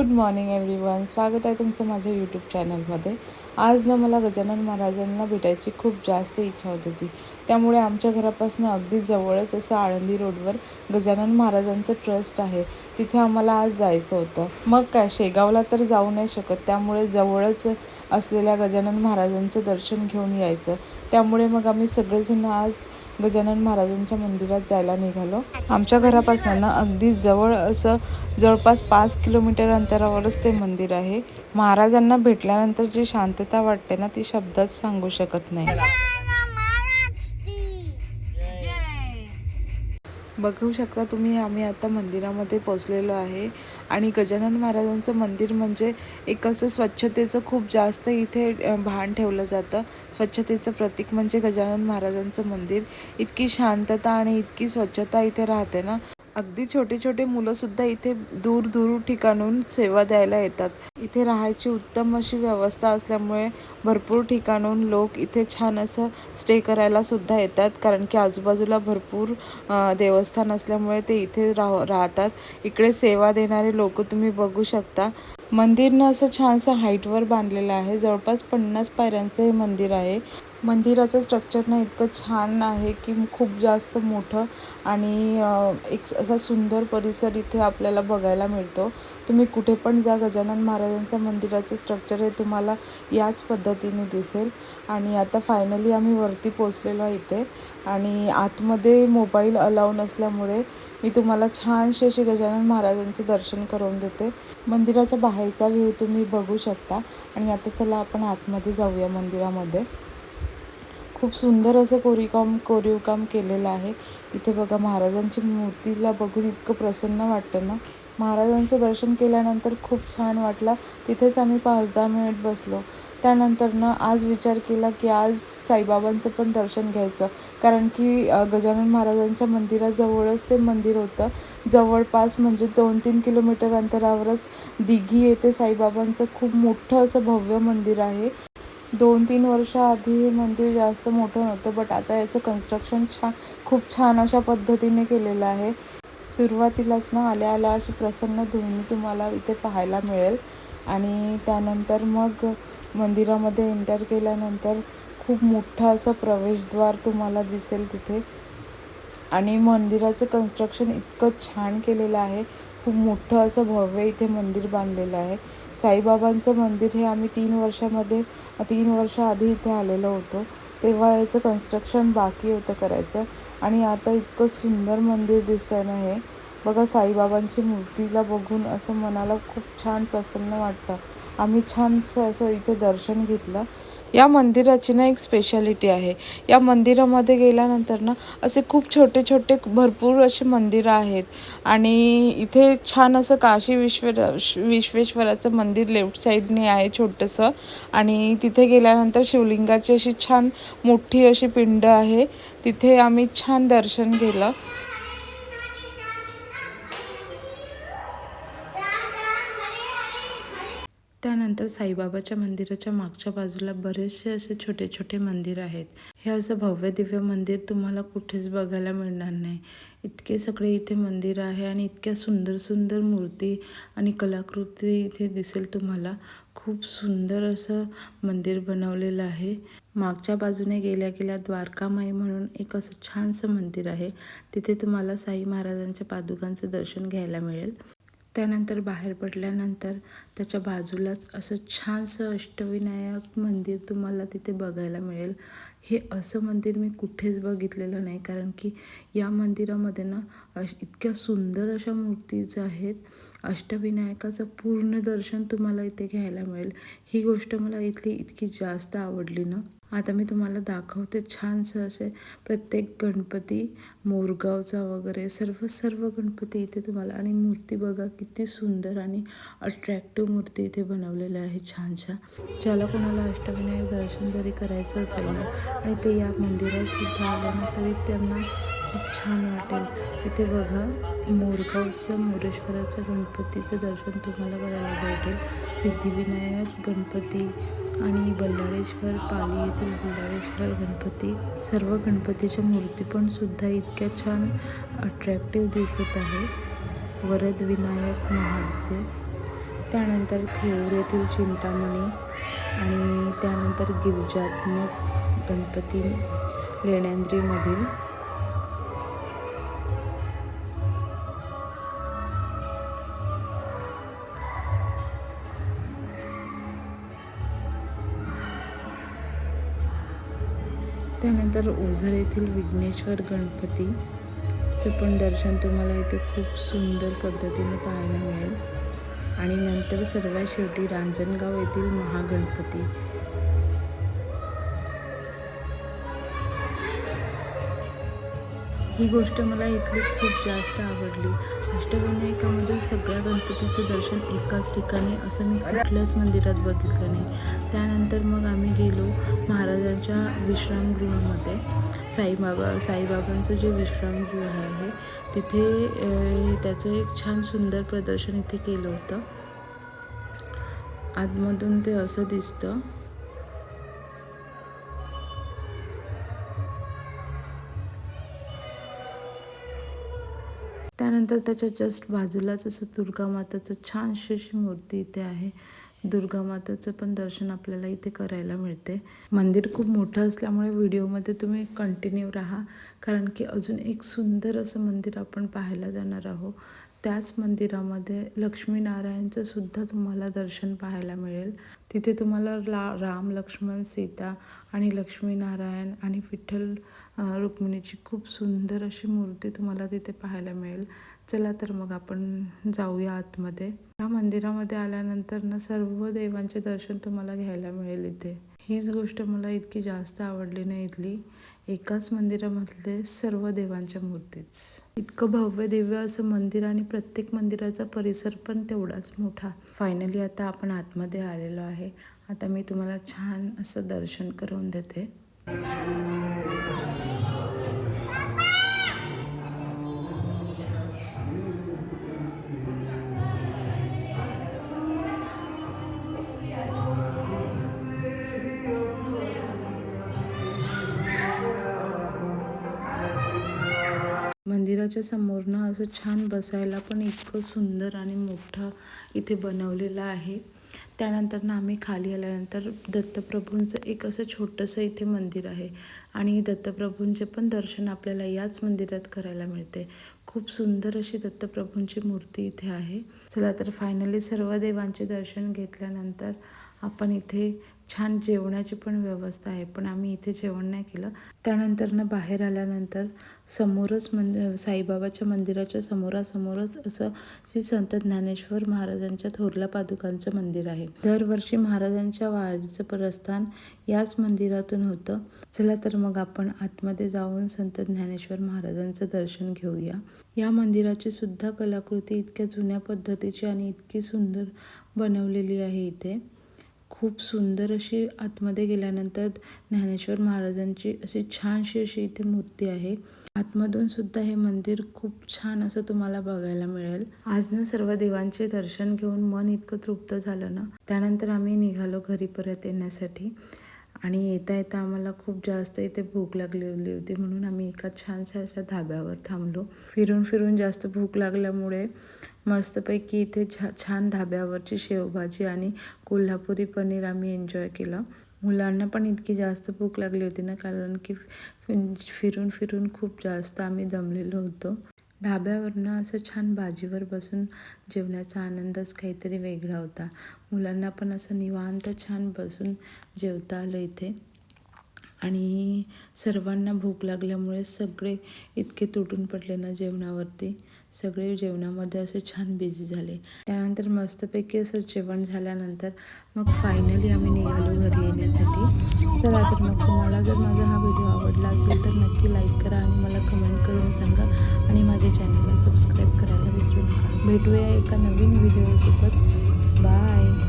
Morning everyone, स्वागत आहे तुमचं माझ्या यूट्यूब चॅनलमध्ये। आज ना मला गजानन महाराजांना भेटायची खूप जास्त इच्छा होत होती। त्यामुळे आमच्या घरापासून अगदी जवळच असं आळंदी रोडवर गजानन महाराजांचं ट्रस्ट आहे, तिथे आम्हाला आज जायचं होतं। मग काय, शेगावला तर जाऊ नाही शकत, त्यामुळे जवळच असलेल्या गजानन महाराजांचं दर्शन घेऊन यायचं। त्यामुळे मग आम्ही सगळेजण आज गजानन महाराजांच्या मंदिरात जायला निघालो। आमच्या घरापासून ना अगदी जवळ असं जवळपास 5 किलोमीटर अंतरावरच ते मंदिर आहे। महाराजांना भेटल्यानंतर जी शांतता वाटते ना, ती शब्दात सांगू शकत नाही। बघू शकता तुम्ही, आम्ही आता मंदिरामध्ये पोचलेलो आहे। आणि गजानन महाराजांचं मंदिर म्हणजे एक असं स्वच्छतेचं खूप जास्त इथे भान ठेवलं जातं। स्वच्छतेचं प्रतीक म्हणजे गजानन महाराजांचं मंदिर। इतकी शांतता आणि इतकी स्वच्छता इथे राहते ना, अगदी छोटे छोटे मुलंसुद्धा इथे दूर दूर ठिकाणून सेवा द्यायला येतात। इथे राहायची उत्तम अशी व्यवस्था असल्यामुळे भरपूर ठिकाणून लोक इथे छान असं स्टे करायला सुद्धा येतात, कारण की आजूबाजूला भरपूर देवस्थान असल्यामुळे ते इथे राहतात। इकडे सेवा देणारे लोक तुम्ही बघू शकता। मंदिरनं असं छानसं हाईटवर बांधलेलं आहे। जवळपास 50 पायऱ्यांचं हे मंदिर आहे। मंदिराचं स्ट्रक्चर ना इतकं छान आहे की खूप जास्त मोठं आणि एक असा सुंदर परिसर इथे आपल्याला बघायला मिळतो। तुम्ही कुठे पण जा, गजानन महाराजांच्या मंदिराचं स्ट्रक्चर हे तुम्हाला याच पद्धतीने दिसेल। आणि आता फायनली आम्ही वरती पोचलेलो आहे इथे, आणि आतमध्ये मोबाईल अलाउ नसल्यामुळे मी तुम्हाला छानसे असे गजानन महाराजांचे दर्शन करून देते। मंदिराच्या बाहेरचा व्ह्यू तुम्ही बघू शकता। आणि आता चला आपण आतमध्ये जाऊया मंदिरामध्ये। खूप सुंदर असं कोरीव काम केलेलं आहे इथे बघा। महाराजांची मूर्तीला बघून इतकं प्रसन्न वाटतं ना। महाराजांचं दर्शन केल्यानंतर खूप छान वाटलं। तिथेच आम्ही 5-10 मिनिट बसलो। त्यानंतर ना आज विचार केला की आज साईबाबांचं पण दर्शन घ्यायचं, कारण की गजानन महाराजांच्या मंदिराजवळच ते मंदिर होतं। जवळपास म्हणजे 2-3 किलोमीटर अंतरावरच दिघी येथे साईबाबांचं खूप मोठं असं भव्य मंदिर आहे। 2-3 वर्षाआधी हे मंदिर जास्त मोठं नव्हतं, बट आता याचं कन्स्ट्रक्शन खूप छान अशा पद्धतीने केलेलं आहे। सुरुवातीलाच ना आल्या आल्या अशी प्रसन्न धुणी तुम्हाला इथे पाहायला मिळेल। आणि त्यानंतर मग मंदिरामध्ये एंटर केल्यानंतर खूप मोठं असं प्रवेशद्वार तुम्हाला दिसेल तिथे। आणि मंदिराचं कन्स्ट्रक्शन इतकं छान केलेलं आहे। खूप मोठं असं भव्य इथे मंदिर बांधलेलं आहे। साईबाबांचं मंदिर हे आम्ही 3 वर्षाआधी इथे आलेलो होतो, तेव्हा याचं कन्स्ट्रक्शन बाकी होतं करायचं। आणि आता इतकं सुंदर मंदिर दिसतंय ना हे बघा। साईबाबांची मूर्तीला बघून असं मनाला खूप छान प्रसन्न वाटतं। आम्ही छानसं असं इथे दर्शन घेतलं। या मंदिराची ना एक स्पेशालिटी आहे। या मंदिरामध्ये गेल्यानंतर ना असे खूप छोटे छोटे भरपूर असे मंदिरं आहेत। आणि इथे छान असं काशी विश्वेश्वराचं मंदिर लेफ्ट साईडने आहे छोटंसं। आणि तिथे गेल्यानंतर शिवलिंगाची अशी छान मोठी अशी पिंड आहे, तिथे आम्ही छान दर्शन केलं। त्यानंतर साईबाबाच्या मंदिराच्या मागच्या बाजूला बरेचसे असे छोटे छोटे मंदिर आहेत। हे असं भव्य दिव्य मंदिर तुम्हाला कुठेच बघायला मिळणार नाही। इतके सगळे इथे मंदिर आहे आणि इतक्या सुंदर सुंदर मूर्ती आणि कलाकृती इथे दिसेल तुम्हाला। खूप सुंदर असं मंदिर बनवलेलं आहे। मागच्या बाजूने गेल्या गेल्या द्वारकामाई म्हणून एक असं छानसं मंदिर आहे, तिथे तुम्हाला साई महाराजांच्या पादुकांचं दर्शन घ्यायला मिळेल। त्यानंतर बाहेर पडल्यानंतर त्याच्या बाजूलाच असं छानसं अष्टविनायक मंदिर तुम्हाला तिथे बघायला मिळेल। हे असं मंदिर मी कुठेच बघितलेलं नाही, कारण की या मंदिरामध्ये ना इतक्या सुंदर अशा मूर्तीज आहेत। अष्टविनायकाचं पूर्ण दर्शन तुम्हाला इथे घ्यायला मिळेल। ही गोष्ट मला इथली इतकी जास्त आवडली ना। आता मी तुम्हाला दाखवते छानसं असे प्रत्येक गणपती, मोरगावचा वगैरे सर्व गणपती इथे तुम्हाला। आणि मूर्ती बघा किती सुंदर आणि अट्रॅक्टिव्ह मूर्ती इथे बनवलेल्या आहे छानशा। ज्याला कोणाला अष्टविनायक दर्शन जरी करायचं असेल ना आणि ते या मंदिरात सुद्धा आले ना, तरी त्यांना खूप छान वाटेल। इथे बघा मोरगावचं मोरेश्वराच्या गणपतीचं दर्शन तुम्हाला करायला भेटेल। सिद्धिविनायक गणपती आणि बल्लाळेश्वर पाली येथील बल्लाळेश्वर गणपती, सर्व गणपतीच्या मूर्ती पण सुद्धा इतक्या छान अट्रॅक्टिव्ह दिसत आहे। वरद विनायक महाडचे त्यानंतर थेऊर येथील चिंतामणी आणि त्यानंतर गिरिजात्मक गणपती लेण्याद्रीमधील. त्यानंतर ओझर येथील विघ्नेश्वर गणपतीचं पण दर्शन तुम्हाला इथे खूप सुंदर पद्धतीने पाहायला मिळेल. आणि नंतर सर्वात शेवटी रांजणगाव येथील महागणपती. ही गोष्ट मला इथली खूप जास्त आवडली. अष्टविनायकामध्ये सगळ्या गणपतीचं दर्शन एकाच ठिकाणी असं मी कुठल्याच मंदिरात बघितलं नाही. त्यानंतर मग आम्ही गेलो महाराजांच्या विश्रामगृहामध्ये. साईबाबांचं जे विश्रामगृह आहे तिथे त्याचं एक छान सुंदर प्रदर्शन इथे केलं होतं. आतमधून ते असं दिसतं. त्यानंतर त्याच्या जस्ट बाजूलाच असं दुर्गा माताचं छानशी अशी मूर्ती इथे आहे. दुर्गा माताचं पण दर्शन आपल्याला इथे करायला मिळते. मंदिर खूप मोठं असल्यामुळे व्हिडिओमध्ये तुम्ही कंटिन्यू राहा, कारण की अजून एक सुंदर असं मंदिर आपण पाहायला जाणार आहोत. त्याच मंदिरामध्ये लक्ष्मीनारायणचं सुद्धा तुम्हाला दर्शन पाहायला मिळेल. तिथे तुम्हाला राम, लक्ष्मण, सीता आणि लक्ष्मीनारायण आणि विठ्ठल रुक्मिणीची खूप सुंदर अशी मूर्ती तुम्हाला तिथे पाहायला मिळेल. चला तर मग आपण जाऊया आतमध्ये. या मंदिरामध्ये आल्यानंतर ना सर्व देवांचे दर्शन तुम्हाला घ्यायला मिळेल इथे. हीच गोष्ट मला इतकी जास्त आवडली नाही इथली. एकाच मंदिरामधले सर्व देवांच्या मूर्तीच. इतकं भव्य दिव्य असं मंदिर आणि प्रत्येक मंदिराचा परिसर पण तेवढाच मोठा. फायनली आता आपण आतमध्ये आलेलो आहे. आता मी तुम्हाला छान असं दर्शन करून देते. मंदिराच्या समोर ना असं छान बसायला पण इतकं सुंदर आणि मोठं इथे बनवलेलं आहे. त्यानंतर ना आम्ही खाली आल्यानंतर दत्तप्रभूंचं एक असं छोटंसं इथे मंदिर आहे आणि दत्तप्रभूंचे पण दर्शन आपल्याला याच मंदिरात करायला मिळते. खूप सुंदर अशी दत्तप्रभूंची मूर्ती इथे आहे. चला तर फायनली सर्व देवांचे दर्शन घेतल्यानंतर आपण इथे छान जेवणाची पण व्यवस्था आहे, पण आम्ही इथे जेवण नाही केलं. त्यानंतर ना बाहेर आल्यानंतर समोरच साईबाबाच्या मंदिराच्या समोरासमोरच असं श्री संत ज्ञानेश्वर महाराजांच्या थोरल्या पादुकांचं मंदिर आहे. दरवर्षी महाराजांच्या वारीचं प्रस्थान याच मंदिरातून होतं. चला तर मग आपण आतमध्ये जाऊन संत ज्ञानेश्वर महाराजांचं दर्शन घेऊया. या मंदिराची सुद्धा कलाकृती इतक्या जुन्या पद्धतीची आणि इतकी सुंदर बनवलेली आहे इथे. खूप सुंदर अशी आतमध्ये गेल्यानंतर ज्ञानेश्वर महाराजांची अशी छानशी अशी इथे मूर्ती आहे. आतमधून सुद्धा हे मंदिर खूप छान असं तुम्हाला बघायला मिळेल. आज ना सर्व देवांचे दर्शन घेऊन मन इतकं तृप्त झालं ना. त्यानंतर आम्ही निघालो घरी परत येण्यासाठी आणि येता येता आम्हाला खूप जास्त इथे भूक लागलेली होती, म्हणून आम्ही एका छानशा अशा धाब्यावर थांबलो. फिरून फिरून जास्त भूक लागल्यामुळे मस्तपैकी इथे छान धाब्यावरची शेवभाजी आणि कोल्हापुरी पनीर आम्ही एन्जॉय केलं. मुलांना पण इतकी जास्त भूक लागली होती ना, कारण की फिरून फिरून खूप जास्त आम्ही दमलेलो होतो. धाब्यावरनं असं छान भाजीवर बसून जेवण्याचा आनंदच काहीतरी वेगळा होता. मुलांना पण असं निवांत छान बसून जेवता आलं इथे. आणि सर्वांना भूक लागल्यामुळे सगळे इतके तुटून पडले ना जेवणावरती. सगळे जेवणामध्ये असे छान बिझी झाले. त्यानंतर मस्तपैकी असं जेवण झाल्यानंतर मग फायनली आम्ही निघालो घरी येण्यासाठी. चला तर मग तुम्हाला जर माझा हा व्हिडिओ आवडला असेल तर नक्की लाईक करा आणि मला कमेंट करून सांगा आणि माझ्या चॅनलला सबस्क्राईब करायला विसरू नका. भेटूया एका नवीन व्हिडिओसोबत. बाय.